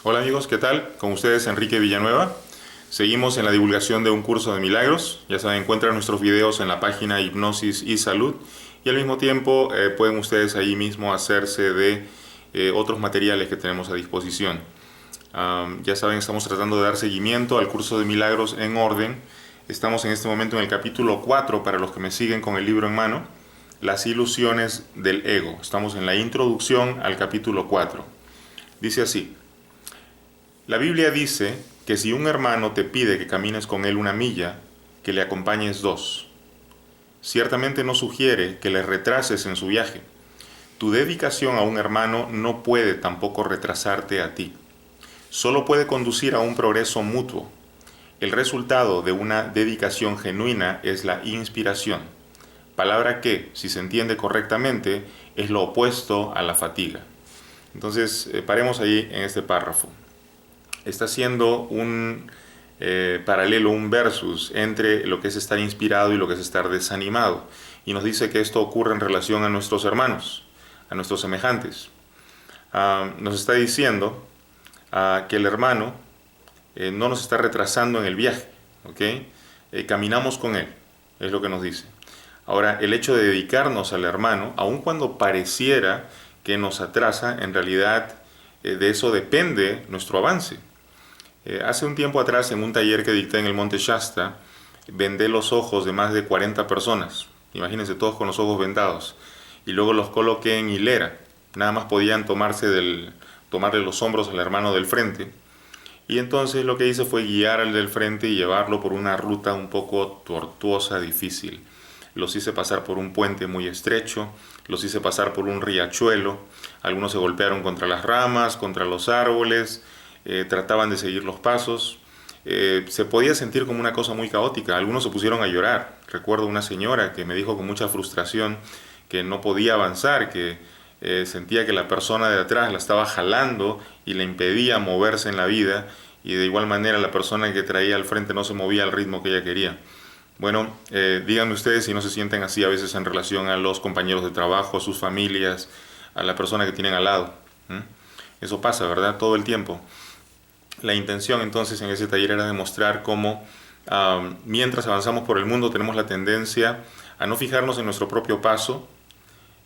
Hola amigos, ¿qué tal? Con ustedes Enrique Villanueva. Seguimos en la divulgación de un curso de milagros. Ya saben, encuentran nuestros videos en la página Hipnosis y Salud y al mismo tiempo pueden ustedes ahí mismo hacerse de otros materiales que tenemos a disposición. Ya saben, estamos tratando de dar seguimiento al curso de milagros en orden. Estamos en este momento en el capítulo 4 para los que me siguen con el libro en mano, las ilusiones del ego. Estamos en la introducción al capítulo 4. Dice así: la Biblia dice que si un hermano te pide que camines con él una milla, que le acompañes dos. Ciertamente no sugiere que le retrases en su viaje. Tu dedicación a un hermano no puede tampoco retrasarte a ti. Solo puede conducir a un progreso mutuo. El resultado de una dedicación genuina es la inspiración, palabra que, si se entiende correctamente, es lo opuesto a la fatiga. Entonces, paremos ahí en este párrafo. Está haciendo un paralelo, un versus entre lo que es estar inspirado y lo que es estar desanimado. Y nos dice que esto ocurre en relación a nuestros hermanos, a nuestros semejantes. Nos está diciendo que el hermano no nos está retrasando en el viaje, ¿ok? Caminamos con él, es lo que nos dice. Ahora, el hecho de dedicarnos al hermano, aun cuando pareciera que nos atrasa, en realidad de eso depende nuestro avance. Hace un tiempo atrás, en un taller que dicté en el Monte Shasta, vendé los ojos de más de 40 personas. Imagínense, todos con los ojos vendados. Y luego los coloqué en hilera. Nada más podían tomarle los hombros al hermano del frente. Y entonces lo que hice fue guiar al del frente y llevarlo por una ruta un poco tortuosa, difícil. Los hice pasar por un puente muy estrecho, los hice pasar por un riachuelo. Algunos se golpearon contra las ramas, contra los árboles, trataban de seguir los pasos. Se podía sentir como una cosa muy caótica. Algunos se pusieron a llorar. Recuerdo una señora que me dijo con mucha frustración que no podía avanzar, que sentía que la persona de atrás la estaba jalando y le impedía moverse en la vida, y de igual manera la persona que traía al frente no se movía al ritmo que ella quería. Bueno, díganme ustedes si no se sienten así a veces en relación a los compañeros de trabajo, a sus familias, a la persona que tienen al lado. ¿Mm? Eso pasa, ¿verdad? Todo el tiempo. La intención entonces en ese taller era demostrar cómo mientras avanzamos por el mundo tenemos la tendencia a no fijarnos en nuestro propio paso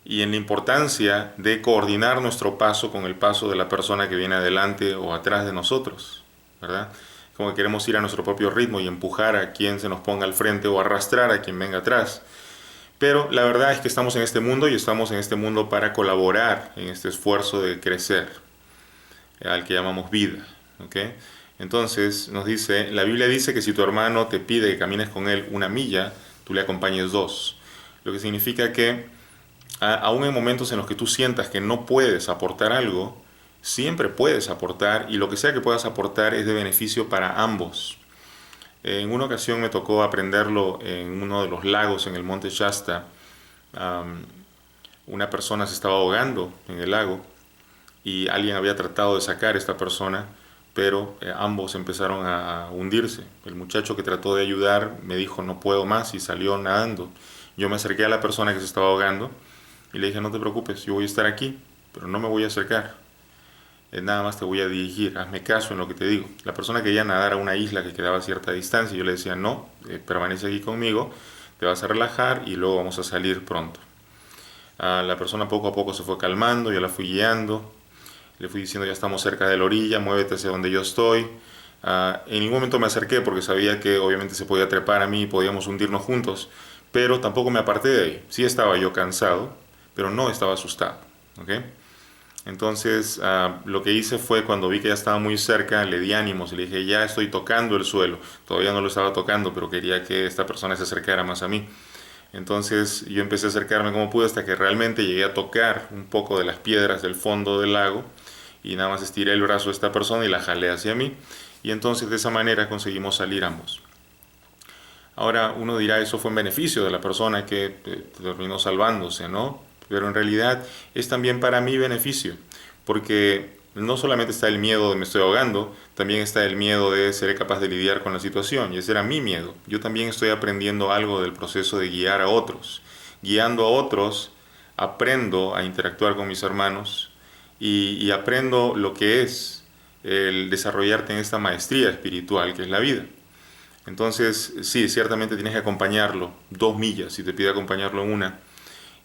y en la importancia de coordinar nuestro paso con el paso de la persona que viene adelante o atrás de nosotros, ¿verdad? Como que queremos ir a nuestro propio ritmo y empujar a quien se nos ponga al frente o arrastrar a quien venga atrás. Pero la verdad es que estamos en este mundo y estamos en este mundo para colaborar en este esfuerzo de crecer, al que llamamos vida. ¿Okay? Entonces nos dice, la Biblia dice que si tu hermano te pide que camines con él una milla, tú le acompañes dos. Lo que significa que aún en momentos en los que tú sientas que no puedes aportar algo, siempre puedes aportar, y lo que sea que puedas aportar es de beneficio para ambos. En una ocasión me tocó aprenderlo en uno de los lagos en el Monte Shasta. Una persona se estaba ahogando en el lago y alguien había tratado de sacar a esta persona, pero ambos empezaron a hundirse. El muchacho que trató de ayudar me dijo no puedo más y salió nadando. Yo me acerqué a la persona que se estaba ahogando y le dije no te preocupes, yo voy a estar aquí, pero no me voy a acercar. Nada más te voy a dirigir, hazme caso en lo que te digo. La persona quería nadar a una isla que quedaba a cierta distancia y yo le decía no, permanece aquí conmigo, te vas a relajar y luego vamos a salir pronto. La persona poco a poco se fue calmando, yo la fui guiando, le fui diciendo ya estamos cerca de la orilla, muévete hacia donde yo estoy. En ningún momento me acerqué porque sabía que obviamente se podía trepar a mí y podíamos hundirnos juntos, pero tampoco me aparté de ahí. Sí estaba yo cansado, pero no estaba asustado. ¿Okay? Entonces lo que hice fue cuando vi que ya estaba muy cerca, le di ánimos y le dije ya estoy tocando el suelo. Todavía no lo estaba tocando, pero quería que esta persona se acercara más a mí. Entonces yo empecé a acercarme como pude hasta que realmente llegué a tocar un poco de las piedras del fondo del lago y nada más estiré el brazo de esta persona y la jalé hacia mí y entonces de esa manera conseguimos salir ambos. Ahora uno dirá eso fue en beneficio de la persona que terminó salvándose, ¿no? Pero en realidad es también para mi beneficio, porque no solamente está el miedo de me estoy ahogando, también está el miedo de ser capaz de lidiar con la situación, y ese era mi miedo. Yo también estoy aprendiendo algo del proceso de guiar a otros. Guiando a otros, aprendo a interactuar con mis hermanos y aprendo lo que es el desarrollarte en esta maestría espiritual que es la vida. Entonces, sí, ciertamente tienes que acompañarlo 2 millas, si te pide acompañarlo en una.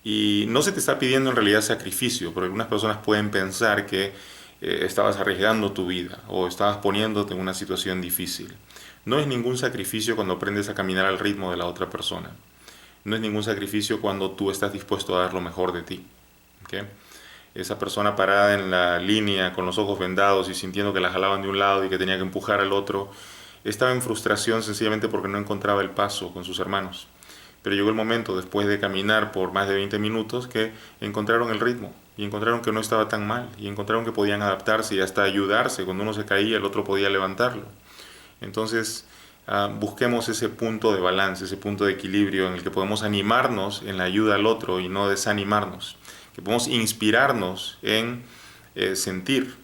Y no se te está pidiendo en realidad sacrificio, porque algunas personas pueden pensar que estabas arriesgando tu vida o estabas poniéndote en una situación difícil. No es ningún sacrificio cuando aprendes a caminar al ritmo de la otra persona. No es ningún sacrificio cuando tú estás dispuesto a dar lo mejor de ti. ¿Okay? Esa persona parada en la línea con los ojos vendados y sintiendo que la jalaban de un lado y que tenía que empujar al otro, estaba en frustración sencillamente porque no encontraba el paso con sus hermanos. Pero llegó el momento, después de caminar por más de 20 minutos, que encontraron el ritmo y encontraron que no estaba tan mal y encontraron que podían adaptarse y hasta ayudarse. Cuando uno se caía, el otro podía levantarlo. Entonces, busquemos ese punto de balance, ese punto de equilibrio en el que podemos animarnos en la ayuda al otro y no desanimarnos, que podemos inspirarnos en sentir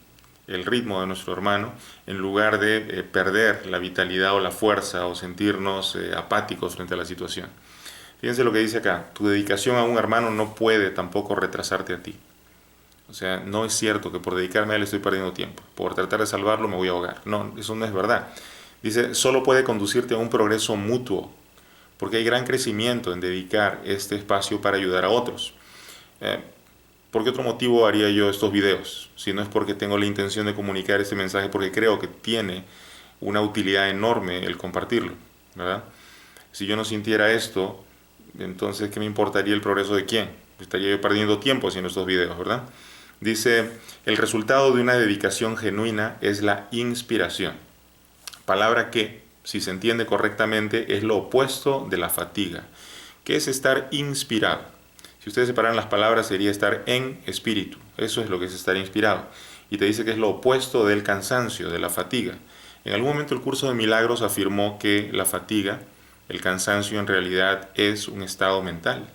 el ritmo de nuestro hermano en lugar de perder la vitalidad o la fuerza o sentirnos apáticos frente a la situación. Fíjense lo que dice acá: tu dedicación a un hermano no puede tampoco retrasarte a ti. O sea, no es cierto que por dedicarme a él estoy perdiendo tiempo, por tratar de salvarlo me voy a ahogar. No, eso no es verdad. Dice, solo puede conducirte a un progreso mutuo, porque hay gran crecimiento en dedicar este espacio para ayudar a otros. ¿Por qué otro motivo haría yo estos videos? Si no es porque tengo la intención de comunicar este mensaje, porque creo que tiene una utilidad enorme el compartirlo, ¿verdad? Si yo no sintiera esto, entonces, ¿qué me importaría el progreso de quién? Estaría yo perdiendo tiempo haciendo estos videos, ¿verdad? Dice, el resultado de una dedicación genuina es la inspiración. Palabra que, si se entiende correctamente, es lo opuesto de la fatiga. ¿Qué es estar inspirado? Si ustedes separan las palabras, sería estar en espíritu. Eso es lo que es estar inspirado. Y te dice que es lo opuesto del cansancio, de la fatiga. En algún momento el curso de milagros afirmó que la fatiga, el cansancio, en realidad es un estado mental.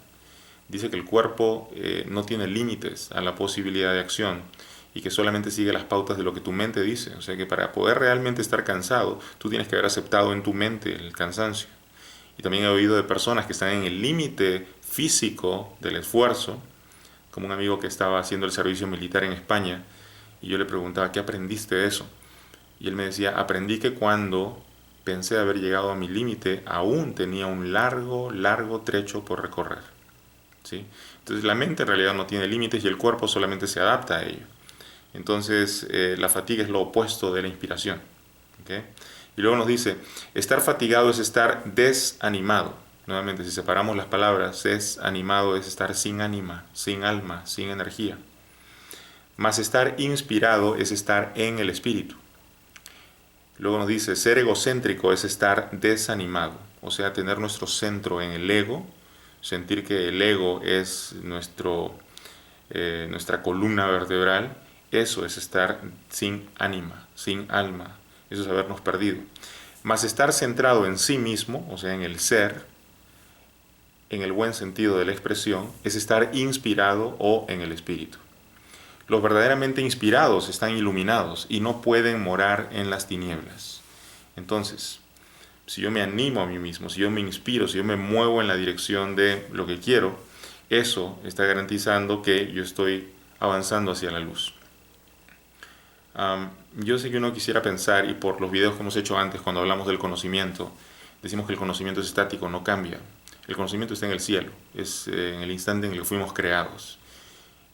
Dice que el cuerpo no tiene límites a la posibilidad de acción y que solamente sigue las pautas de lo que tu mente dice. O sea que para poder realmente estar cansado, tú tienes que haber aceptado en tu mente el cansancio. Y también he oído de personas que están en el límite físico del esfuerzo, como un amigo que estaba haciendo el servicio militar en España, y yo le preguntaba, ¿qué aprendiste de eso? Y él me decía, aprendí que cuando pensé haber llegado a mi límite, aún tenía un largo, largo trecho por recorrer. ¿Sí? Entonces la mente en realidad no tiene límites y el cuerpo solamente se adapta a ello. Entonces la fatiga es lo opuesto de la inspiración. ¿Okay? Y luego nos dice, estar fatigado es estar desanimado. Nuevamente, si separamos las palabras, desanimado es estar sin ánima, sin alma, sin energía. Mas estar inspirado es estar en el espíritu. Luego nos dice, ser egocéntrico es estar desanimado, o sea, tener nuestro centro en el ego, sentir que el ego es nuestra columna vertebral. Eso es estar sin ánima, sin alma, eso es habernos perdido. Mas estar centrado en sí mismo, o sea, en el ser, en el buen sentido de la expresión, es estar inspirado o en el espíritu. Los verdaderamente inspirados están iluminados y no pueden morar en las tinieblas. Entonces, si yo me animo a mí mismo, si yo me inspiro, si yo me muevo en la dirección de lo que quiero, eso está garantizando que yo estoy avanzando hacia la luz. Yo sé que uno quisiera pensar, y por los videos que hemos hecho antes cuando hablamos del conocimiento, decimos que el conocimiento es estático, no cambia. El conocimiento está en el cielo, es en el instante en el que fuimos creados.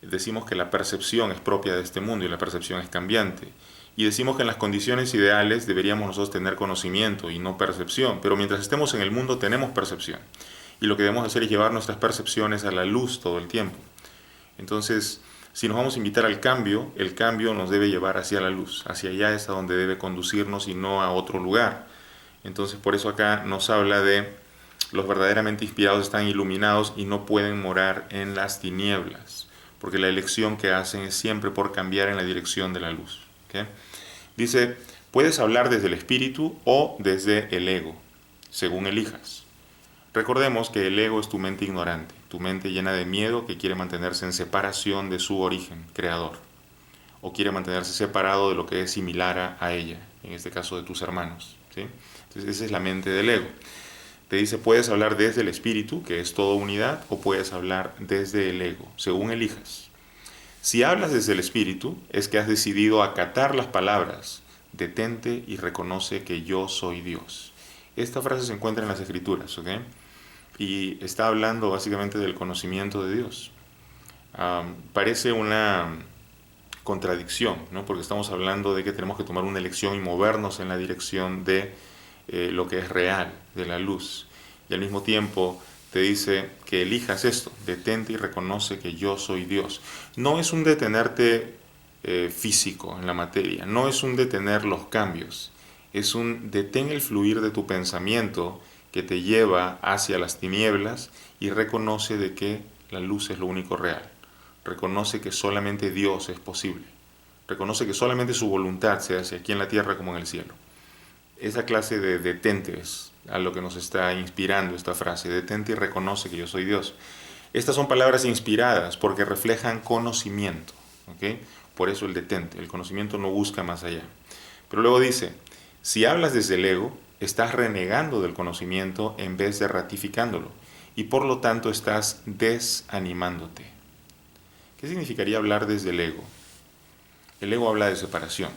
Decimos que la percepción es propia de este mundo y la percepción es cambiante. Y decimos que en las condiciones ideales deberíamos nosotros tener conocimiento y no percepción, pero mientras estemos en el mundo tenemos percepción. Y lo que debemos hacer es llevar nuestras percepciones a la luz todo el tiempo. Entonces, si nos vamos a invitar al cambio, el cambio nos debe llevar hacia la luz, hacia allá es a donde debe conducirnos y no a otro lugar. Entonces, por eso acá nos habla de los verdaderamente inspirados están iluminados y no pueden morar en las tinieblas, porque la elección que hacen es siempre por cambiar en la dirección de la luz. ¿Okay? Dice, puedes hablar desde el espíritu o desde el ego, según elijas. Recordemos que el ego es tu mente ignorante, tu mente llena de miedo que quiere mantenerse en separación de su origen creador, o quiere mantenerse separado de lo que es similar a ella, en este caso de tus hermanos. ¿Sí? Entonces esa es la mente del ego. Te dice, puedes hablar desde el espíritu, que es toda unidad, o puedes hablar desde el ego, según elijas. Si hablas desde el Espíritu, es que has decidido acatar las palabras, detente y reconoce que yo soy Dios. Esta frase se encuentra en las Escrituras, ¿ok? Y está hablando básicamente del conocimiento de Dios. Parece una contradicción, ¿no? Porque estamos hablando de que tenemos que tomar una elección y movernos en la dirección de lo que es real, de la luz. Y al mismo tiempo te dice que elijas esto, detente y reconoce que yo soy Dios. No es un detenerte físico en la materia, no es un detener los cambios, es un detén el fluir de tu pensamiento que te lleva hacia las tinieblas y reconoce de que la luz es lo único real. Reconoce que solamente Dios es posible. Reconoce que solamente su voluntad se hace aquí en la tierra como en el cielo. Esa clase de detente es a lo que nos está inspirando esta frase. Detente y reconoce que yo soy Dios. Estas son palabras inspiradas porque reflejan conocimiento, ¿ok? Por eso el detente. El conocimiento no busca más allá. Pero luego dice, si hablas desde el ego, estás renegando del conocimiento en vez de ratificándolo. Y por lo tanto estás desanimándote. ¿Qué significaría hablar desde el ego? El ego habla de separación.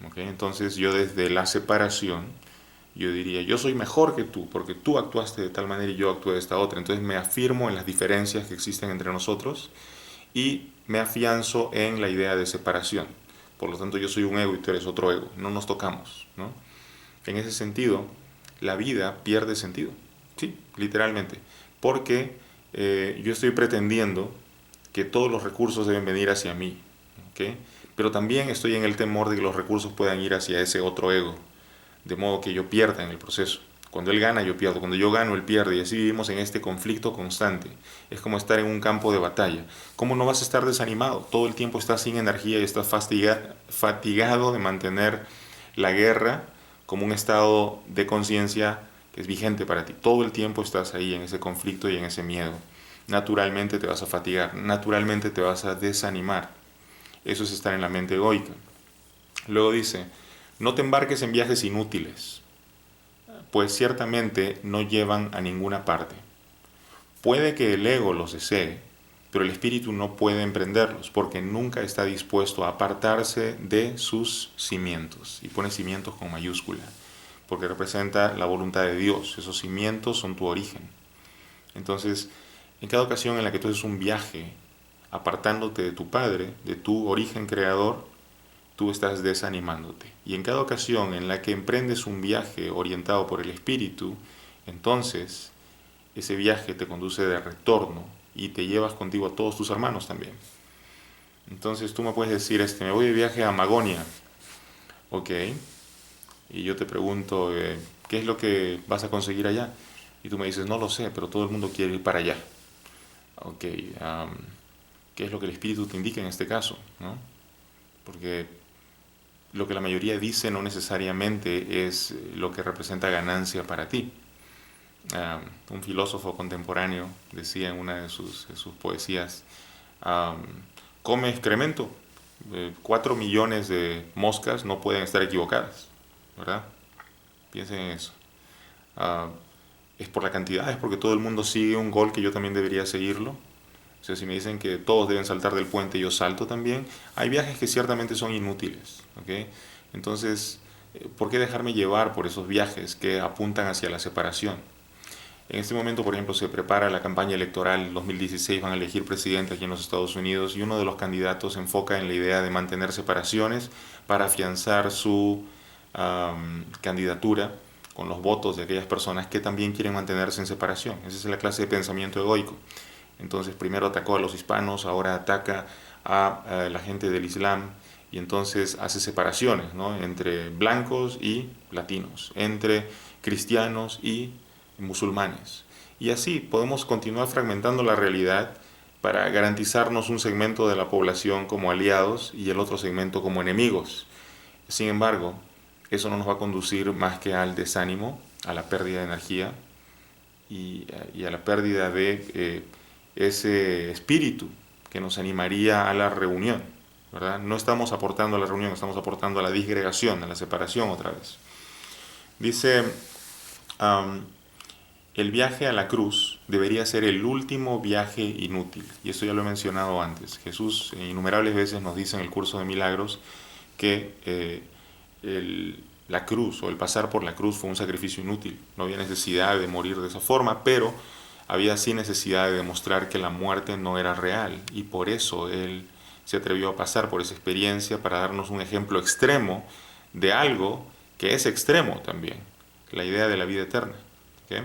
¿Okay? Entonces yo desde la separación, yo diría, yo soy mejor que tú, porque tú actuaste de tal manera y yo actué de esta otra. Entonces me afirmo en las diferencias que existen entre nosotros y me afianzo en la idea de separación. Por lo tanto yo soy un ego y tú eres otro ego. No nos tocamos, ¿no? En ese sentido, la vida pierde sentido. Sí, literalmente. Porque yo estoy pretendiendo que todos los recursos deben venir hacia mí. ¿Okay? Pero también estoy en el temor de que los recursos puedan ir hacia ese otro ego, de modo que yo pierda en el proceso. Cuando él gana, yo pierdo. Cuando yo gano, él pierde. Y así vivimos en este conflicto constante. Es como estar en un campo de batalla. ¿Cómo no vas a estar desanimado? Todo el tiempo estás sin energía y estás fatigado de mantener la guerra como un estado de conciencia que es vigente para ti. Todo el tiempo estás ahí en ese conflicto y en ese miedo. Naturalmente te vas a fatigar. Naturalmente te vas a desanimar. Eso es estar en la mente egoica. Luego dice, no te embarques en viajes inútiles, pues ciertamente no llevan a ninguna parte. Puede que el ego los desee, pero el espíritu no puede emprenderlos, porque nunca está dispuesto a apartarse de sus cimientos. Y pone cimientos con mayúscula, porque representa la voluntad de Dios. Esos cimientos son tu origen. Entonces, en cada ocasión en la que tú haces un viaje, apartándote de tu Padre, de tu origen creador, tú estás desanimándote. Y en cada ocasión en la que emprendes un viaje orientado por el Espíritu, entonces ese viaje te conduce de retorno y te llevas contigo a todos tus hermanos también. Entonces tú me puedes decir, me voy de viaje a Magonia, ok, y yo te pregunto, ¿qué es lo que vas a conseguir allá? Y tú me dices, no lo sé, pero todo el mundo quiere ir para allá. Ok, ¿qué es lo que el Espíritu te indica en este caso? ¿No? Porque lo que la mayoría dice no necesariamente es lo que representa ganancia para ti. Un filósofo contemporáneo decía en una de sus poesías, come excremento, 4 millones de moscas no pueden estar equivocadas, ¿verdad? Piensen en eso. Es por la cantidad, es porque todo el mundo sigue un gol que yo también debería seguirlo. O sea, si me dicen que todos deben saltar del puente, yo salto también. Hay viajes que ciertamente son inútiles, ¿ok? Entonces, ¿por qué dejarme llevar por esos viajes que apuntan hacia la separación? En este momento, por ejemplo, se prepara la campaña electoral 2016, van a elegir presidente aquí en los Estados Unidos y uno de los candidatos se enfoca en la idea de mantener separaciones para afianzar su candidatura con los votos de aquellas personas que también quieren mantenerse en separación. Esa es la clase de pensamiento egoico. Entonces primero atacó a los hispanos, ahora ataca a la gente del Islam y entonces hace separaciones, ¿no? Entre blancos y latinos, entre cristianos y musulmanes. Y así podemos continuar fragmentando la realidad para garantizarnos un segmento de la población como aliados y el otro segmento como enemigos. Sin embargo, eso no nos va a conducir más que al desánimo, a la pérdida de energía y a la pérdida de ese espíritu que nos animaría a la reunión, ¿verdad? No estamos aportando a la reunión, estamos aportando a la disgregación, a la separación otra vez. Dice, el viaje a la cruz debería ser el último viaje inútil. Y esto ya lo he mencionado antes. Jesús innumerables veces nos dice en el curso de milagros que la cruz o el pasar por la cruz fue un sacrificio inútil. No había necesidad de morir de esa forma, pero había sí necesidad de demostrar que la muerte no era real. Y por eso Él se atrevió a pasar por esa experiencia para darnos un ejemplo extremo de algo que es extremo también, la idea de la vida eterna. ¿Okay?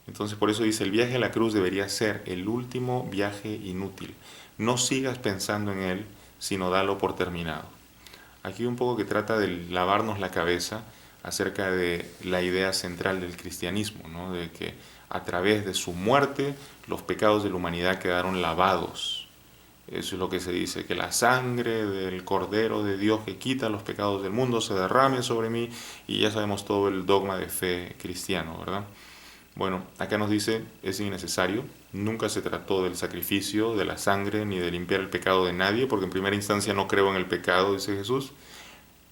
Entonces por eso dice, el viaje a la cruz debería ser el último viaje inútil. No sigas pensando en él, sino dalo por terminado. Aquí un poco que trata de lavarnos la cabeza acerca de la idea central del cristianismo, ¿no? De que a través de su muerte los pecados de la humanidad quedaron lavados. Eso es lo que se dice, que la sangre del Cordero de Dios que quita los pecados del mundo se derrame sobre mí, y ya sabemos todo el dogma de fe cristiano, ¿verdad? Bueno, acá nos dice, es innecesario, nunca se trató del sacrificio, de la sangre, ni de limpiar el pecado de nadie, porque en primera instancia no creo en el pecado, dice Jesús,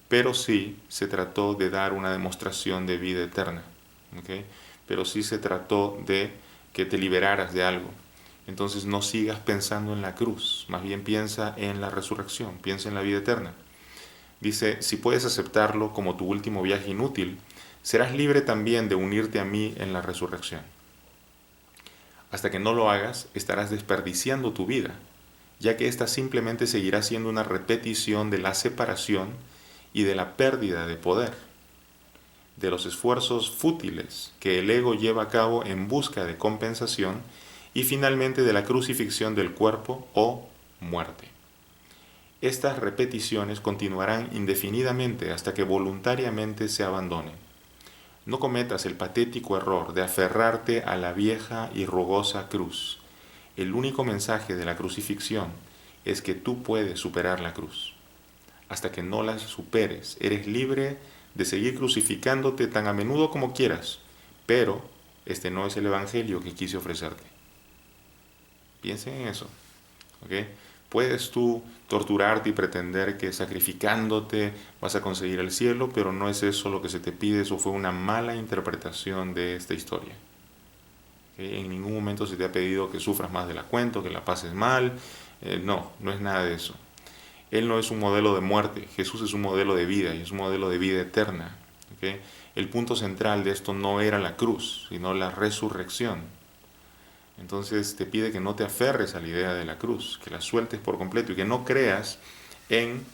pero sí se trató de dar una demostración de vida eterna, ¿okay? Pero sí se trató de que te liberaras de algo. Entonces no sigas pensando en la cruz, más bien piensa en la resurrección, piensa en la vida eterna. Dice, si puedes aceptarlo como tu último viaje inútil, serás libre también de unirte a mí en la resurrección. Hasta que no lo hagas, estarás desperdiciando tu vida, ya que ésta simplemente seguirá siendo una repetición de la separación y de la pérdida de poder, de los esfuerzos fútiles que el ego lleva a cabo en busca de compensación y finalmente de la crucifixión del cuerpo o muerte. Estas repeticiones continuarán indefinidamente hasta que voluntariamente se abandonen. No cometas el patético error de aferrarte a la vieja y rugosa cruz. El único mensaje de la crucifixión es que tú puedes superar la cruz. Hasta que no la superes, eres libre de seguir crucificándote tan a menudo como quieras, pero este no es el evangelio que quise ofrecerte. Piensen en eso, ¿ok? Puedes tú torturarte y pretender que sacrificándote vas a conseguir el cielo, pero no es eso lo que se te pide. Eso fue una mala interpretación de esta historia. ¿Okay? En ningún momento se te ha pedido que sufras más de la cuenta, que la pases mal. No es nada de eso. Él no es un modelo de muerte, Jesús es un modelo de vida y es un modelo de vida eterna. ¿Okay? El punto central de esto no era la cruz, sino la resurrección. Entonces te pide que no te aferres a la idea de la cruz, que la sueltes por completo y que no creas en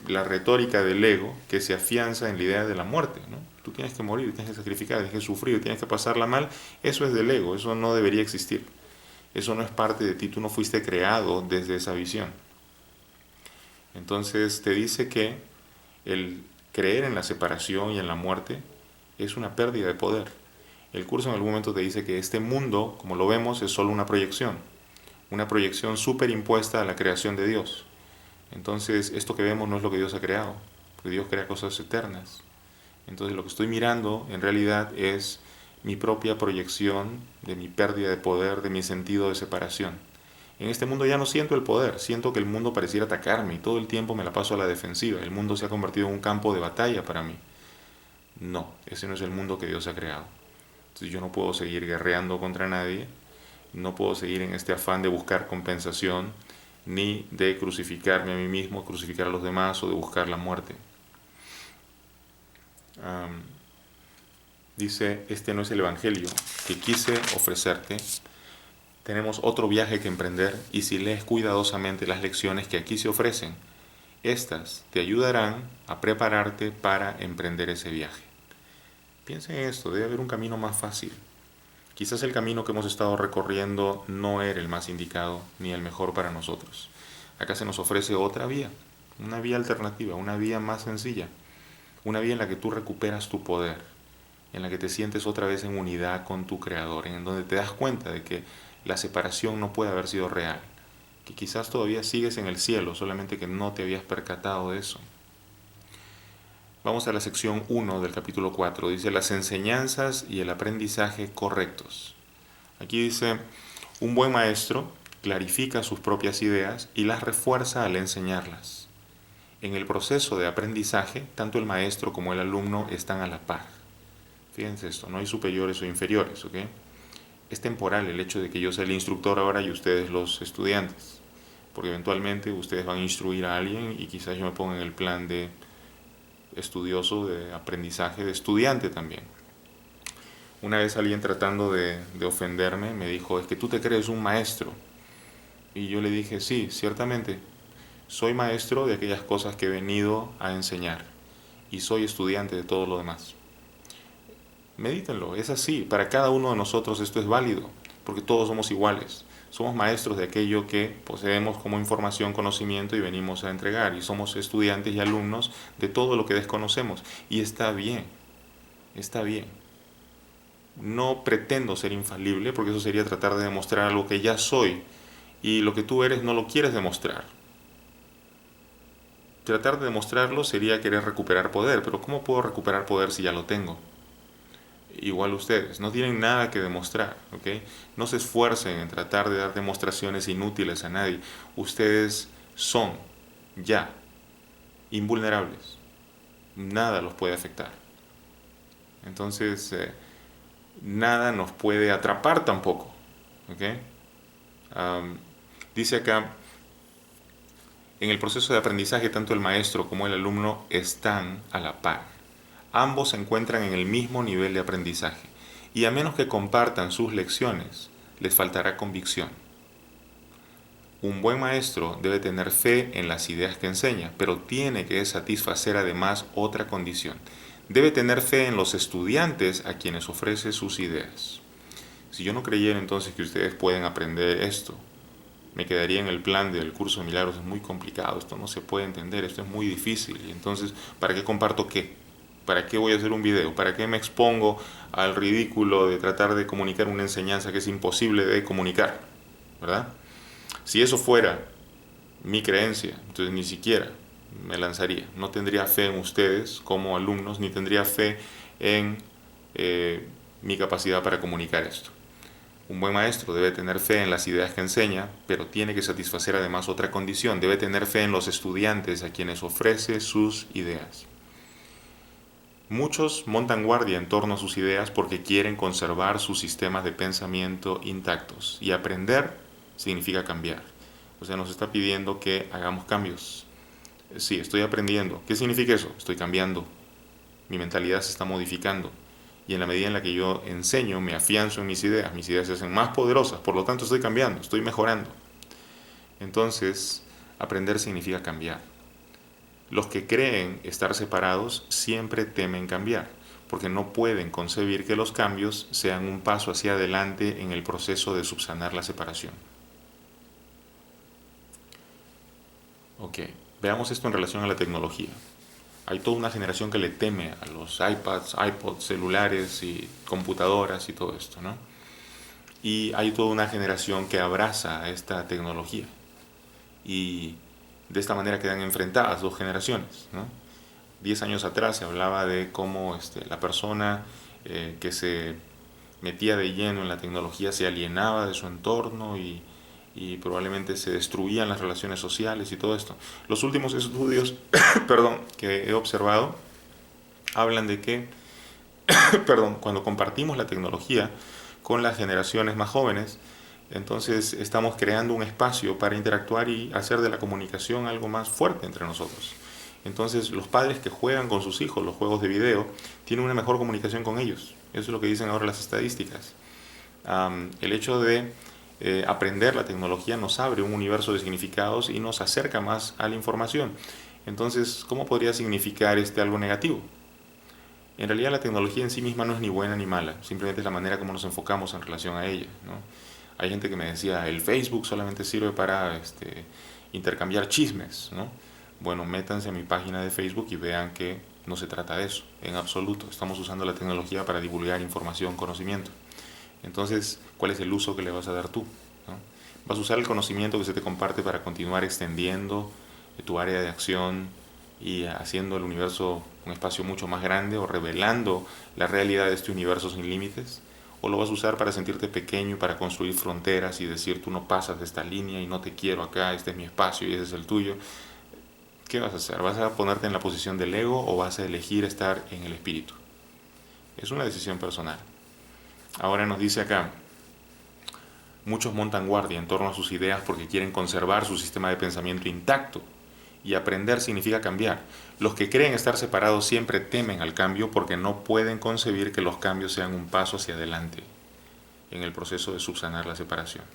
la retórica del ego que se afianza en la idea de la muerte, ¿no? Tú tienes que morir, tienes que sacrificar, tienes que sufrir, tienes que pasarla mal. Eso es del ego, eso no debería existir. Eso no es parte de ti, tú no fuiste creado desde esa visión. Entonces te dice que el creer en la separación y en la muerte es una pérdida de poder. El curso en algún momento te dice que este mundo, como lo vemos, es solo una proyección superimpuesta a la creación de Dios. Entonces, esto que vemos no es lo que Dios ha creado, porque Dios crea cosas eternas. Entonces, lo que estoy mirando en realidad es mi propia proyección de mi pérdida de poder, de mi sentido de separación. En este mundo ya no siento el poder, siento que el mundo pareciera atacarme y todo el tiempo me la paso a la defensiva. El mundo se ha convertido en un campo de batalla para mí. No, ese no es el mundo que Dios ha creado. Entonces yo no puedo seguir guerreando contra nadie, no puedo seguir en este afán de buscar compensación, ni de crucificarme a mí mismo, crucificar a los demás o de buscar la muerte. Dice, este no es el evangelio que quise ofrecerte. Tenemos otro viaje que emprender y si lees cuidadosamente las lecciones que aquí se ofrecen, estas te ayudarán a prepararte para emprender ese viaje. Piensen en esto, debe haber un camino más fácil. Quizás el camino que hemos estado recorriendo no era el más indicado ni el mejor para nosotros. Acá se nos ofrece otra vía, una vía alternativa, una vía más sencilla, una vía en la que tú recuperas tu poder, en la que te sientes otra vez en unidad con tu Creador, en donde te das cuenta de que la separación no puede haber sido real, que quizás todavía sigues en el cielo, solamente que no te habías percatado de eso. Vamos a la sección 1 del capítulo 4. Dice las enseñanzas y el aprendizaje correctos. Aquí dice, un buen maestro clarifica sus propias ideas y las refuerza al enseñarlas. En el proceso de aprendizaje, tanto el maestro como el alumno están a la par. Fíjense esto, no hay superiores o inferiores, ¿ok? Es temporal el hecho de que yo sea el instructor ahora y ustedes los estudiantes, porque eventualmente ustedes van a instruir a alguien y quizás yo me ponga en el plan de estudioso, de aprendizaje, de estudiante también. Una vez alguien tratando de ofenderme me dijo, es que tú te crees un maestro. Y yo le dije, sí, ciertamente, soy maestro de aquellas cosas que he venido a enseñar y soy estudiante de todo lo demás. Medítenlo, es así, para cada uno de nosotros esto es válido, porque todos somos iguales. Somos maestros de aquello que poseemos como información, conocimiento y venimos a entregar, y somos estudiantes y alumnos de todo lo que desconocemos. Y está bien, está bien. No pretendo ser infalible, porque eso sería tratar de demostrar algo que ya soy, y lo que tú eres no lo quieres demostrar. Tratar de demostrarlo sería querer recuperar poder, pero ¿cómo puedo recuperar poder si ya lo tengo? Igual ustedes, no tienen nada que demostrar, ¿ok? No se esfuercen en tratar de dar demostraciones inútiles a nadie. Ustedes son ya invulnerables. Nada los puede afectar. Entonces, nada nos puede atrapar tampoco, ¿ok? Dice acá, en el proceso de aprendizaje tanto el maestro como el alumno están a la par. Ambos se encuentran en el mismo nivel de aprendizaje y a menos que compartan sus lecciones, les faltará convicción. Un buen maestro debe tener fe en las ideas que enseña, pero tiene que satisfacer además otra condición. Debe tener fe en los estudiantes a quienes ofrece sus ideas. Si yo no creyera entonces que ustedes pueden aprender esto, me quedaría en el plan del curso de milagros. Es muy complicado, esto no se puede entender, esto es muy difícil. Y entonces, ¿para qué comparto qué? ¿Para qué voy a hacer un video? ¿Para qué me expongo al ridículo de tratar de comunicar una enseñanza que es imposible de comunicar? ¿Verdad? Si eso fuera mi creencia, entonces ni siquiera me lanzaría. No tendría fe en ustedes como alumnos, ni tendría fe en mi capacidad para comunicar esto. Un buen maestro debe tener fe en las ideas que enseña, pero tiene que satisfacer además otra condición. Debe tener fe en los estudiantes a quienes ofrece sus ideas. Muchos montan guardia en torno a sus ideas porque quieren conservar sus sistemas de pensamiento intactos. Y aprender significa cambiar. O sea, nos está pidiendo que hagamos cambios. Sí, estoy aprendiendo. ¿Qué significa eso? Estoy cambiando. Mi mentalidad se está modificando. Y en la medida en la que yo enseño, me afianzo en mis ideas se hacen más poderosas. Por lo tanto, estoy cambiando, estoy mejorando. Entonces, aprender significa cambiar. Los que creen estar separados siempre temen cambiar, porque no pueden concebir que los cambios sean un paso hacia adelante en el proceso de subsanar la separación. Ok, veamos esto en relación a la tecnología. Hay toda una generación que le teme a los iPads, iPods, celulares y computadoras y todo esto, ¿no? Y hay toda una generación que abraza esta tecnología. Y de esta manera quedan enfrentadas dos generaciones, ¿no? 10 años atrás se hablaba de cómo la persona que se metía de lleno en la tecnología se alienaba de su entorno y probablemente se destruían las relaciones sociales y todo esto. Los últimos estudios perdón, que he observado hablan de que perdón, cuando compartimos la tecnología con las generaciones más jóvenes, entonces estamos creando un espacio para interactuar y hacer de la comunicación algo más fuerte entre nosotros. Entonces los padres que juegan con sus hijos los juegos de video tienen una mejor comunicación con ellos. Eso es lo que dicen ahora las estadísticas. El hecho de aprender la tecnología nos abre un universo de significados y nos acerca más a la información. Entonces, ¿cómo podría significar algo negativo? En realidad la tecnología en sí misma no es ni buena ni mala, simplemente es la manera como nos enfocamos en relación a ella, ¿no? Hay gente que me decía, el Facebook solamente sirve para intercambiar chismes, ¿no? Bueno, métanse a mi página de Facebook y vean que no se trata de eso, en absoluto. Estamos usando la tecnología para divulgar información, conocimiento. Entonces, ¿cuál es el uso que le vas a dar tú, ¿no? ¿Vas a usar el conocimiento que se te comparte para continuar extendiendo tu área de acción y haciendo el universo un espacio mucho más grande o revelando la realidad de este universo sin límites? ¿O lo vas a usar para sentirte pequeño y para construir fronteras y decir tú no pasas de esta línea y no te quiero acá, este es mi espacio y ese es el tuyo? ¿Qué vas a hacer? ¿Vas a ponerte en la posición del ego o vas a elegir estar en el espíritu? Es una decisión personal. Ahora nos dice acá, muchos montan guardia en torno a sus ideas porque quieren conservar su sistema de pensamiento intacto. Y aprender significa cambiar. Los que creen estar separados siempre temen al cambio porque no pueden concebir que los cambios sean un paso hacia adelante en el proceso de subsanar la separación.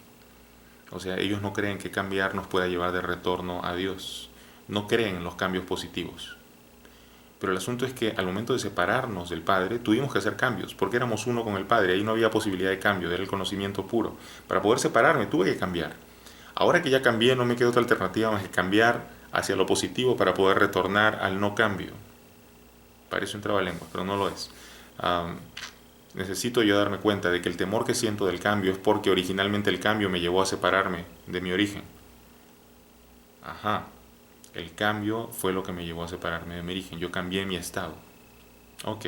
O sea, ellos no creen que cambiar nos pueda llevar de retorno a Dios. No creen en los cambios positivos. Pero el asunto es que al momento de separarnos del Padre, tuvimos que hacer cambios, porque éramos uno con el Padre, ahí no había posibilidad de cambio, era el conocimiento puro. Para poder separarme tuve que cambiar. Ahora que ya cambié, no me queda otra alternativa más que cambiar hacia lo positivo para poder retornar al no cambio. Parece un trabalengua, pero no lo es. Necesito yo darme cuenta de que el temor que siento del cambio es porque originalmente el cambio me llevó a separarme de mi origen. Ajá, el cambio fue lo que me llevó a separarme de mi origen. Yo cambié mi estado. Ok.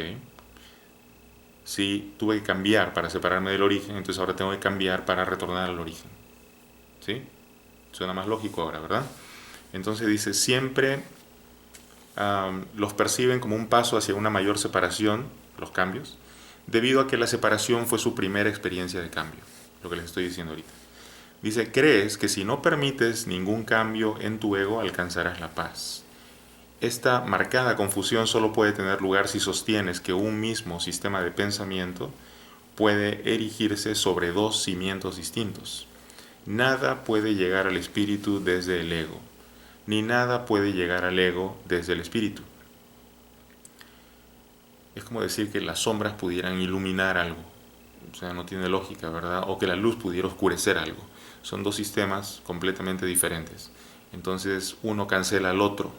Si tuve que cambiar para separarme del origen, entonces ahora tengo que cambiar para retornar al origen. ¿Sí? Suena más lógico ahora, ¿verdad? Entonces dice, siempre los perciben como un paso hacia una mayor separación, los cambios, debido a que la separación fue su primera experiencia de cambio, lo que les estoy diciendo ahorita. Dice, crees que si no permites ningún cambio en tu ego, alcanzarás la paz. Esta marcada confusión solo puede tener lugar si sostienes que un mismo sistema de pensamiento puede erigirse sobre dos cimientos distintos. Nada puede llegar al espíritu desde el ego, ni nada puede llegar al ego desde el espíritu. Es como decir que las sombras pudieran iluminar algo. O sea, no tiene lógica, ¿verdad? O que la luz pudiera oscurecer algo. Son dos sistemas completamente diferentes. Entonces, uno cancela al otro.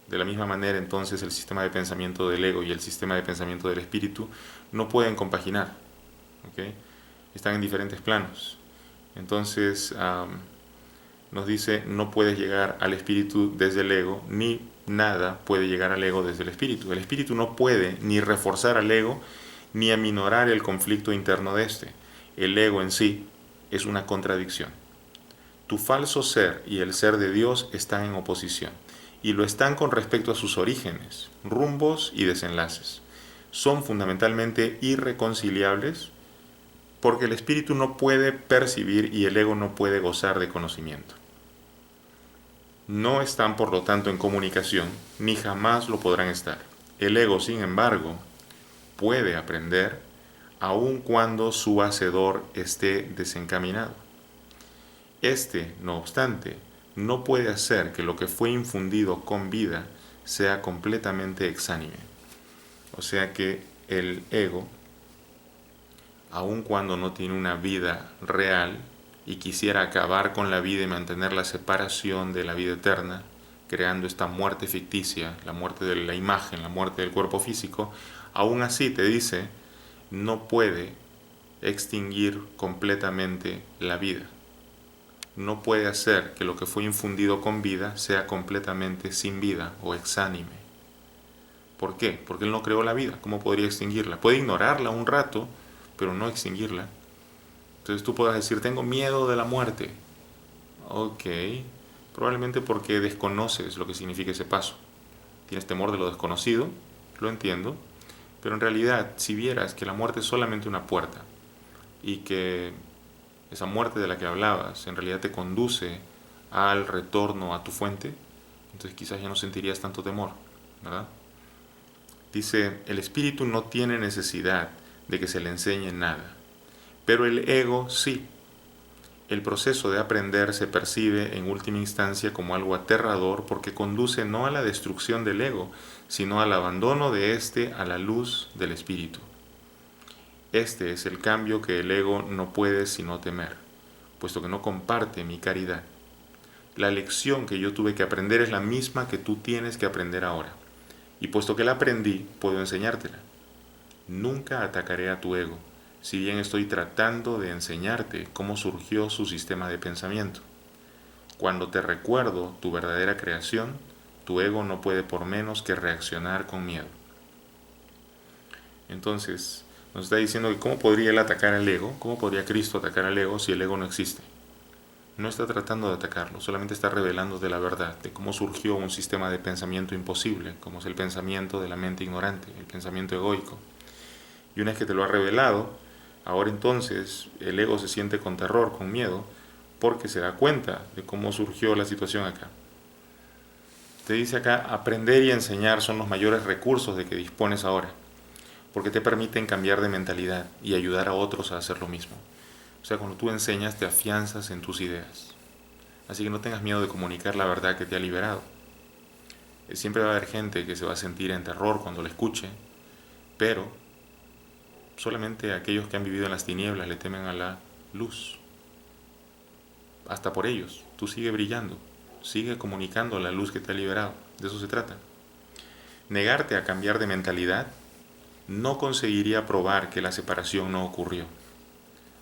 De la misma manera, entonces, el sistema de pensamiento del ego y el sistema de pensamiento del espíritu no pueden compaginar. ¿Okay? Están en diferentes planos. Entonces, nos dice, no puedes llegar al espíritu desde el ego, ni nada puede llegar al ego desde el espíritu. El espíritu no puede ni reforzar al ego, ni aminorar el conflicto interno de este. El ego en sí es una contradicción. Tu falso ser y el ser de Dios están en oposición, y lo están con respecto a sus orígenes, rumbos y desenlaces. Son fundamentalmente irreconciliables porque el espíritu no puede percibir y el ego no puede gozar de conocimiento. No están, por lo tanto, en comunicación, ni jamás lo podrán estar. El ego, sin embargo, puede aprender aun cuando su hacedor esté desencaminado. Este, no obstante, no puede hacer que lo que fue infundido con vida sea completamente exánime. O sea que el ego, aun cuando no tiene una vida real y quisiera acabar con la vida y mantener la separación de la vida eterna, creando esta muerte ficticia, la muerte de la imagen, la muerte del cuerpo físico, aún así te dice, no puede extinguir completamente la vida. No puede hacer que lo que fue infundido con vida sea completamente sin vida o exánime. ¿Por qué? Porque él no creó la vida. ¿Cómo podría extinguirla? Puede ignorarla un rato, pero no extinguirla. Entonces tú puedes decir, tengo miedo de la muerte. Ok, probablemente porque desconoces lo que significa ese paso. Tienes temor de lo desconocido, lo entiendo, pero en realidad, si vieras que la muerte es solamente una puerta y que esa muerte de la que hablabas en realidad te conduce al retorno a tu fuente, entonces quizás ya no sentirías tanto temor, ¿verdad? Dice, el espíritu no tiene necesidad de que se le enseñe nada, pero el ego sí. El proceso de aprender se percibe en última instancia como algo aterrador porque conduce no a la destrucción del ego, sino al abandono de éste a la luz del espíritu. Este es el cambio que el ego no puede sino temer, puesto que no comparte mi caridad. La lección que yo tuve que aprender es la misma que tú tienes que aprender ahora, y puesto que la aprendí, puedo enseñártela. Nunca atacaré a tu ego, si bien estoy tratando de enseñarte cómo surgió su sistema de pensamiento. Cuando te recuerdo tu verdadera creación, tu ego no puede por menos que reaccionar con miedo. Entonces, nos está diciendo que cómo podría él atacar al ego, cómo podría Cristo atacar al ego si el ego no existe. No está tratando de atacarlo, solamente está revelando de la verdad, de cómo surgió un sistema de pensamiento imposible, como es el pensamiento de la mente ignorante, el pensamiento egoico. Y una vez que te lo ha revelado, ahora entonces el ego se siente con terror, con miedo, porque se da cuenta de cómo surgió la situación acá. Te dice acá, aprender y enseñar son los mayores recursos de que dispones ahora, porque te permiten cambiar de mentalidad y ayudar a otros a hacer lo mismo. O sea, cuando tú enseñas, te afianzas en tus ideas. Así que no tengas miedo de comunicar la verdad que te ha liberado. Siempre va a haber gente que se va a sentir en terror cuando la escuche, pero solamente aquellos que han vivido en las tinieblas le temen a la luz. Hasta por ellos, tú sigue brillando, sigue comunicando la luz que te ha liberado. De eso se trata. Negarte a cambiar de mentalidad no conseguiría probar que la separación no ocurrió.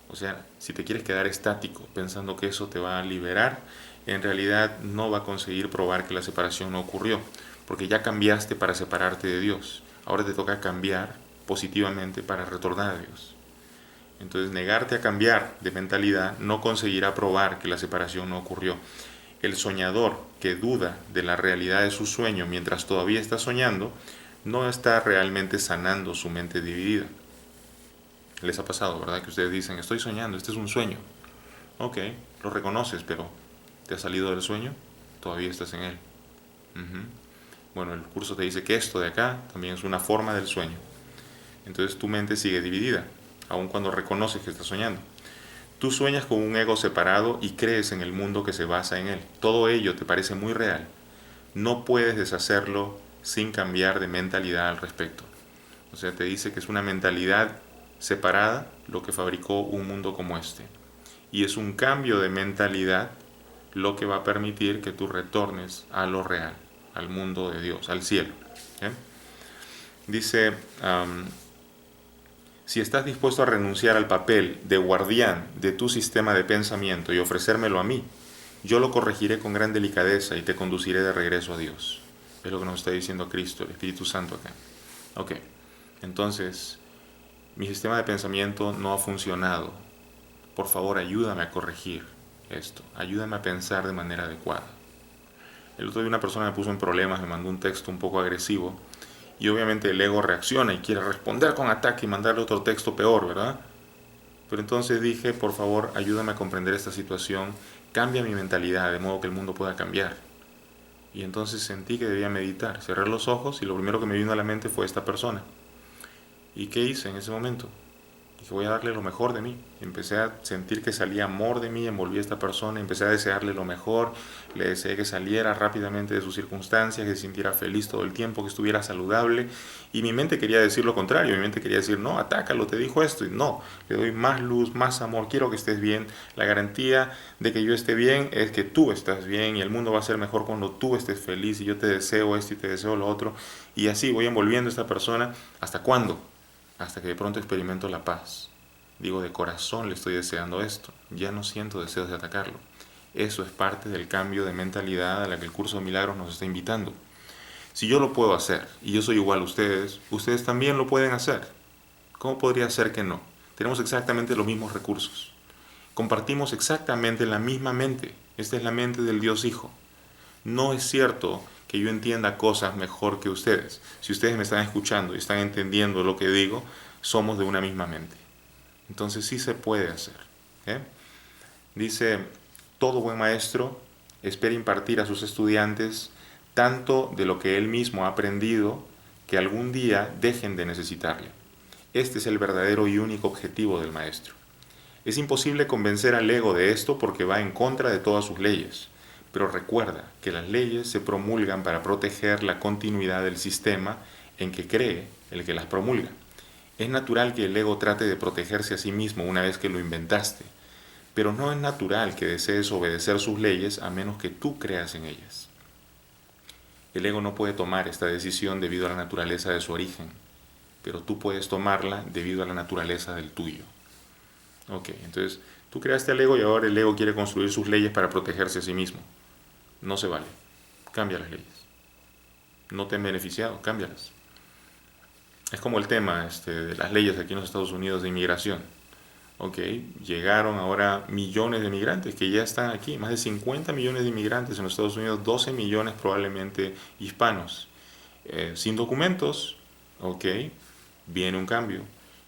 O sea, si te quieres quedar estático pensando que eso te va a liberar, en realidad no va a conseguir probar que la separación no ocurrió, porque ya cambiaste para separarte de Dios. Ahora te toca cambiar positivamente para retornar a Dios. Entonces, negarte a cambiar de mentalidad no conseguirá probar que la separación no ocurrió. El soñador que duda de la realidad de su sueño mientras todavía está soñando, no está realmente sanando su mente dividida. Les ha pasado, ¿verdad? Que ustedes dicen, estoy soñando, este es un sueño. Ok, lo reconoces, pero ¿te has salido del sueño? Todavía estás en él. Bueno, el curso te dice que esto de acá también es una forma del sueño. Entonces tu mente sigue dividida, aun cuando reconoces que estás soñando. Tú sueñas con un ego separado y crees en el mundo que se basa en él. Todo ello te parece muy real. No puedes deshacerlo sin cambiar de mentalidad al respecto. O sea, te dice que es una mentalidad separada lo que fabricó un mundo como este. Y es un cambio de mentalidad lo que va a permitir que tú retornes a lo real, al mundo de Dios, al cielo. ¿Eh? Dice, si estás dispuesto a renunciar al papel de guardián de tu sistema de pensamiento y ofrecérmelo a mí, yo lo corregiré con gran delicadeza y te conduciré de regreso a Dios. Es lo que nos está diciendo Cristo, el Espíritu Santo acá. Ok, entonces, mi sistema de pensamiento no ha funcionado. Por favor, ayúdame a corregir esto. Ayúdame a pensar de manera adecuada. El otro día una persona me puso en problemas, me mandó un texto un poco agresivo y obviamente el ego reacciona y quiere responder con ataque y mandarle otro texto peor, ¿verdad? Pero entonces dije, por favor, ayúdame a comprender esta situación, cambia mi mentalidad de modo que el mundo pueda cambiar. Y entonces sentí que debía meditar, cerrar los ojos y lo primero que me vino a la mente fue esta persona. ¿Y qué hice en ese momento? Dije, voy a darle lo mejor de mí. Empecé a sentir que salía amor de mí, envolví a esta persona, empecé a desearle lo mejor, le deseé que saliera rápidamente de sus circunstancias, que se sintiera feliz todo el tiempo, que estuviera saludable. Y mi mente quería decir lo contrario, mi mente quería decir, no, atácalo, te dijo esto. Y no, le doy más luz, más amor, quiero que estés bien. La garantía de que yo esté bien es que tú estás bien y el mundo va a ser mejor cuando tú estés feliz y yo te deseo esto y te deseo lo otro. Y así voy envolviendo a esta persona. ¿Hasta cuándo? Hasta que de pronto experimento la paz. Digo, de corazón le estoy deseando esto. Ya no siento deseos de atacarlo. Eso es parte del cambio de mentalidad a la que el curso de milagros nos está invitando. Si yo lo puedo hacer, y yo soy igual a ustedes, ustedes también lo pueden hacer. ¿Cómo podría ser que no? Tenemos exactamente los mismos recursos. Compartimos exactamente la misma mente. Esta es la mente del Dios Hijo. No es cierto que yo entienda cosas mejor que ustedes. Si ustedes me están escuchando y están entendiendo lo que digo, somos de una misma mente. Entonces sí se puede hacer. ¿Eh? Dice, todo buen maestro espera impartir a sus estudiantes tanto de lo que él mismo ha aprendido que algún día dejen de necesitarle. Este es el verdadero y único objetivo del maestro. Es imposible convencer al ego de esto porque va en contra de todas sus leyes. Pero recuerda que las leyes se promulgan para proteger la continuidad del sistema en que cree el que las promulga. Es natural que el ego trate de protegerse a sí mismo una vez que lo inventaste, pero no es natural que desees obedecer sus leyes a menos que tú creas en ellas. El ego no puede tomar esta decisión debido a la naturaleza de su origen, pero tú puedes tomarla debido a la naturaleza del tuyo. Ok, entonces tú creaste al ego y ahora el ego quiere construir sus leyes para protegerse a sí mismo. No se vale. Cambia las leyes. No te han beneficiado, cámbialas. Es como el tema de las leyes aquí en los Estados Unidos de inmigración. Ok, llegaron ahora millones de migrantes que ya están aquí, más de 50 millones de inmigrantes en los Estados Unidos, 12 millones probablemente hispanos. Sin documentos, ok, viene un cambio.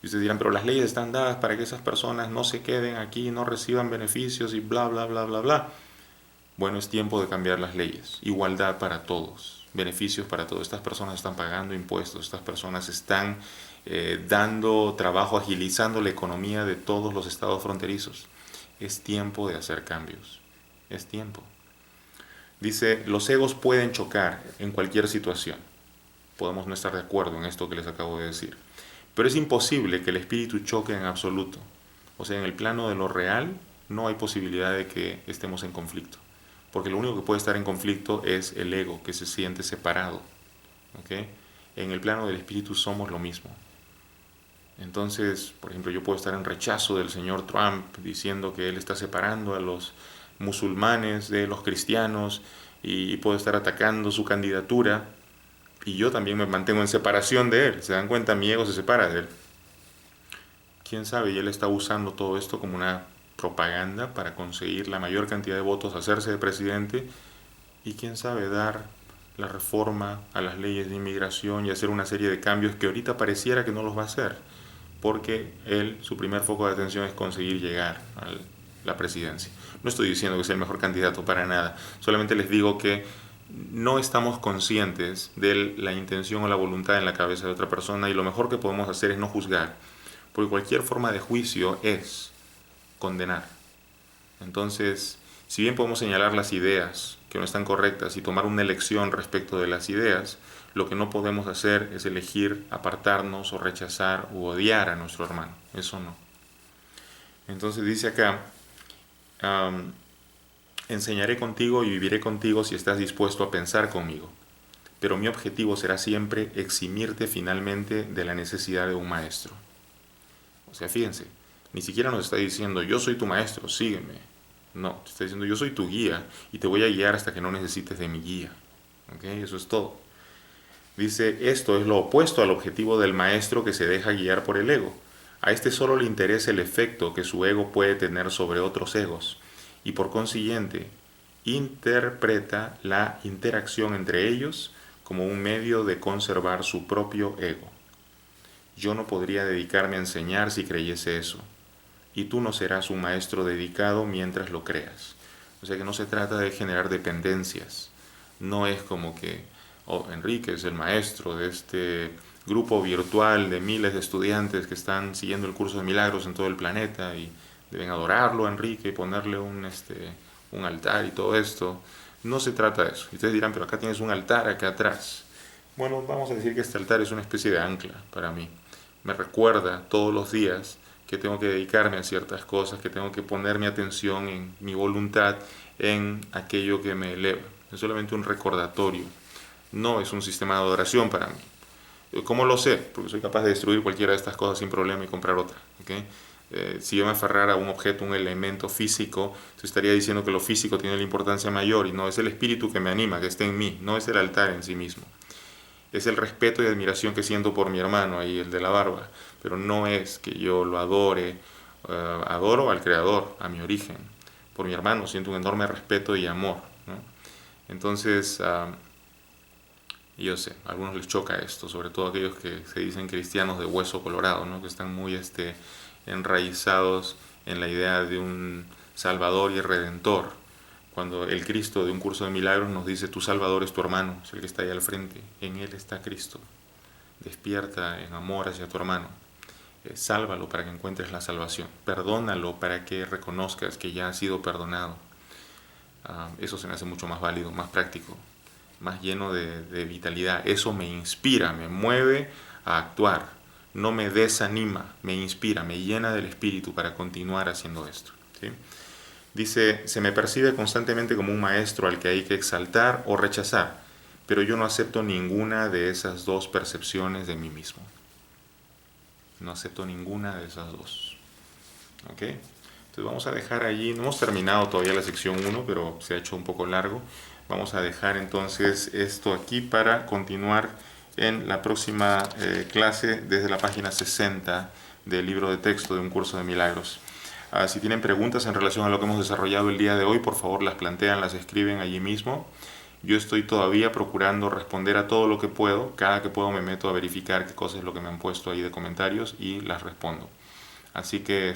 Y Y ustedes dirán, pero las leyes están dadas para que esas personas no se queden aquí, no reciban beneficios y bla, bla, bla, bla, bla. Bueno, es tiempo de cambiar las leyes. Igualdad para todos, beneficios para todos. Estas personas están pagando impuestos, estas personas están dando trabajo, agilizando la economía de todos los estados fronterizos. Es tiempo de hacer cambios. Es tiempo. Dice, los egos pueden chocar en cualquier situación. Podemos no estar de acuerdo en esto que les acabo de decir. Pero es imposible que el espíritu choque en absoluto. O sea, en el plano de lo real no hay posibilidad de que estemos en conflicto. Porque lo único que puede estar en conflicto es el ego, que se siente separado. ¿Okay? En el plano del espíritu somos lo mismo. Entonces, por ejemplo, yo puedo estar en rechazo del señor Trump, diciendo que él está separando a los musulmanes de los cristianos, y puedo estar atacando su candidatura, y yo también me mantengo en separación de él. ¿Se dan cuenta? Mi ego se separa de él. ¿Quién sabe? Y él está usando todo esto como una propaganda para conseguir la mayor cantidad de votos, hacerse de presidente, y quién sabe, dar la reforma a las leyes de inmigración y hacer una serie de cambios que ahorita pareciera que no los va a hacer, porque él, su primer foco de atención es conseguir llegar a la presidencia. No estoy diciendo que sea el mejor candidato para nada, solamente les digo que no estamos conscientes de la intención o la voluntad en la cabeza de otra persona, y lo mejor que podemos hacer es no juzgar, porque cualquier forma de juicio es condenar. Entonces, si bien podemos señalar las ideas que no están correctas y tomar una elección respecto de las ideas, lo que no podemos hacer es elegir apartarnos o rechazar u odiar a nuestro hermano. Eso no. Entonces dice acá, enseñaré contigo y viviré contigo si estás dispuesto a pensar conmigo, pero mi objetivo será siempre eximirte finalmente de la necesidad de un maestro. O sea, fíjense, ni siquiera nos está diciendo, yo soy tu maestro, sígueme. No, te está diciendo, yo soy tu guía y te voy a guiar hasta que no necesites de mi guía. ¿Okay? Eso es todo. Dice, esto es lo opuesto al objetivo del maestro que se deja guiar por el ego. A este solo le interesa el efecto que su ego puede tener sobre otros egos, y por consiguiente interpreta la interacción entre ellos como un medio de conservar su propio ego. Yo no podría dedicarme a enseñar si creyese eso, y tú no serás un maestro dedicado mientras lo creas. O sea que no se trata de generar dependencias. No es como que, oh, Enrique es el maestro de este grupo virtual de miles de estudiantes que están siguiendo el curso de milagros en todo el planeta y deben adorarlo a Enrique y ponerle un altar y todo esto. No se trata de eso. Y ustedes dirán, pero acá tienes un altar acá atrás. Bueno, vamos a decir que este altar es una especie de ancla para mí. Me recuerda todos los días que tengo que dedicarme a ciertas cosas, que tengo que poner mi atención en mi voluntad, en aquello que me eleva. Es solamente un recordatorio, no es un sistema de adoración para mí. ¿Cómo lo sé? Porque soy capaz de destruir cualquiera de estas cosas sin problema y comprar otra. ¿Okay? Si yo me aferrara a un objeto, un elemento físico, se estaría diciendo que lo físico tiene la importancia mayor, y no, es el espíritu que me anima, que está en mí, no es el altar en sí mismo. Es el respeto y admiración que siento por mi hermano, ahí el de la barba, pero no es que yo lo adore. Adoro al Creador, a mi origen. Por mi hermano siento un enorme respeto y amor, ¿no? Entonces, yo sé, a algunos les choca esto, sobre todo aquellos que se dicen cristianos de hueso colorado, ¿no? Que están muy enraizados en la idea de un Salvador y Redentor, cuando el Cristo de un curso de milagros nos dice, tu Salvador es tu hermano, es el que está ahí al frente, en él está Cristo. Despierta en amor hacia tu hermano, sálvalo para que encuentres la salvación, perdónalo para que reconozcas que ya has sido perdonado. Eso se me hace mucho más válido, más práctico, más lleno de vitalidad. Eso me inspira, me mueve a actuar, no me desanima, me inspira, me llena del espíritu para continuar haciendo esto. ¿Sí? Dice, se me percibe constantemente como un maestro al que hay que exaltar o rechazar, pero yo no acepto ninguna de esas dos percepciones de mí mismo. No acepto ninguna de esas dos. ¿Ok? Entonces vamos a dejar allí, no hemos terminado todavía la sección 1, pero se ha hecho un poco largo. Vamos a dejar entonces esto aquí para continuar en la próxima clase desde la página 60 del libro de texto de un curso de milagros. Si tienen preguntas en relación a lo que hemos desarrollado el día de hoy, por favor las plantean, las escriben allí mismo. Yo estoy todavía procurando responder a todo lo que puedo. Cada que puedo me meto a verificar qué cosa es lo que me han puesto ahí de comentarios y las respondo. Así que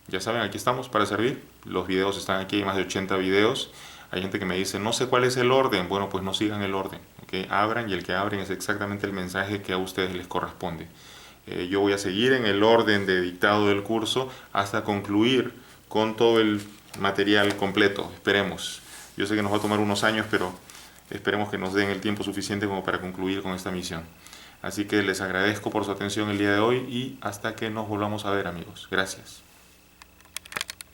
ya saben, aquí estamos para servir. Los videos están aquí, hay más de 80 videos. Hay gente que me dice, no sé cuál es el orden. Bueno, pues no sigan el orden. ¿Okay? Abran, y el que abren es exactamente el mensaje que a ustedes les corresponde. Yo voy a seguir en el orden de dictado del curso hasta concluir con todo el material completo. Esperemos. Yo sé que nos va a tomar unos años, pero esperemos que nos den el tiempo suficiente como para concluir con esta misión. Así que les agradezco por su atención el día de hoy y hasta que nos volvamos a ver, amigos. Gracias.